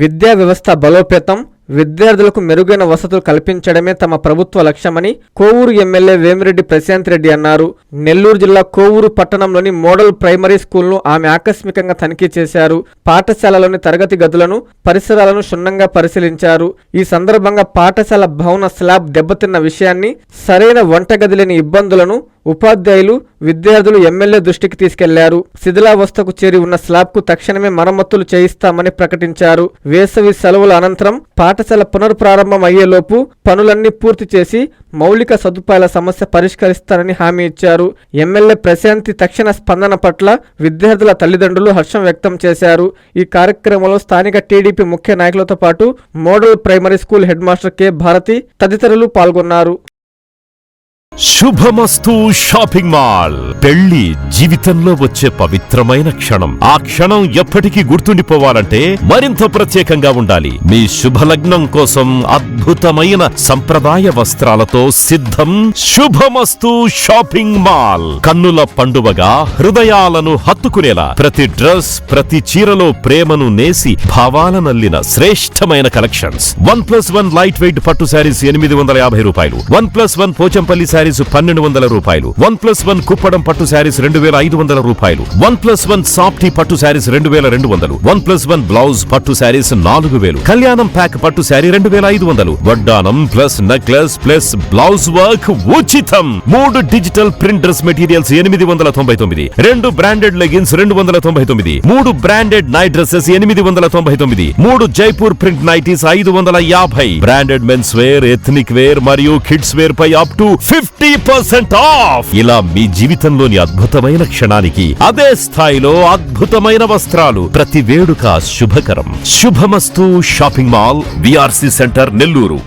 విద్యా వ్యవస్థ బలోపేతం, విద్యార్థులకు మెరుగైన వసతులు కల్పించడమే తమ ప్రభుత్వ లక్ష్యమని కోవూరు ఎమ్మెల్యే వేమిరెడ్డి ప్రశాంత్ రెడ్డి అన్నారు. నెల్లూరు జిల్లా కోవూరు పట్టణంలోని మోడల్ ప్రైమరీ స్కూల్ను ఆమె ఆకస్మికంగా తనిఖీ చేశారు. పాఠశాలలోని తరగతి గదులను, పరిసరాలను క్షుణ్ణంగా పరిశీలించారు. ఈ సందర్భంగా పాఠశాల భవన స్లాబ్ దెబ్బతిన్న విషయాన్ని, సరైన వంటగది లేని ఇబ్బందులను ఉపాధ్యాయులు, విద్యార్థులు ఎమ్మెల్యే దృష్టికి తీసుకెళ్లారు. శిథిలావస్థకు చేరి ఉన్న స్లాబ్ కు తక్షణమే మరమ్మతులు చేయిస్తామని ప్రకటించారు. వేసవి సెలవుల అనంతరం పాఠశాల పునర్ప్రారంభం అయ్యేలోపు పనులన్నీ పూర్తి చేసి మౌలిక సదుపాయాల సమస్య పరిష్కరిస్తారని హామీ ఇచ్చారు. ఎమ్మెల్యే ప్రశాంతి తక్షణ స్పందన పట్ల విద్యార్థుల తల్లిదండ్రులు హర్షం వ్యక్తం చేశారు. ఈ కార్యక్రమంలో స్థానిక టీడీపీ ముఖ్య నాయకులతో పాటు model primary school head master K Bharathi తదితరులు పాల్గొన్నారు. శుభమస్తు షాపింగ్ మాల్. పెళ్లి జీవితంలో వచ్చే పవిత్రమైన క్షణం. ఆ క్షణం ఎప్పటికీ గుర్తుండిపోవాలంటే మరింత ప్రత్యేకంగా ఉండాలి. మీ శుభలగ్నం కోసం అద్భుతమైన సంప్రదాయ వస్త్రాలతో సిద్ధం శుభమస్తు షాపింగ్ మాల్. కన్నుల పండువగా హృదయాలను హత్తుకునేలా ప్రతి డ్రెస్, ప్రతి చీరలో ప్రేమను నేసి భావాలనల్లిన శ్రేష్టమైన కలెక్షన్స్. 1+1 లైట్ వెయిట్ పట్టు శారీస్ 850 రూపాయలు, 1+1 పోచంపల్లి శారీస్ 1200 రూపాయలు, 1+1 కుప్పడం పట్టు శారీస్ 2500 రూపాయలు, 1+1 సాఫ్టీ పట్టు శారీస్ 2200, 1+1 బ్లౌజ్ పట్టు శారీస్ 4000, కళ్యాణం ప్యాక్ పట్టు శారీ 2500, వడ్డానం plus necklace plus blouse work ఉచితం. 3 digital print dress materials 899, 2 branded leggings 299, 3 branded night dresses 899, 3 Jaipur print nighties 550, branded men's wear, ethnic wear మరియు కిడ్స్ వేర్ పై అప్ టు 50% ఆఫ్. ఇలా మీ జీవితంలోని అద్భుతమైన క్షణానికి అదే స్థాయిలో అద్భుతమైన వస్త్రాలు. ప్రతి వేడుక శుభకరం. శుభమస్తు shopping mall, VRC centre, Nellore.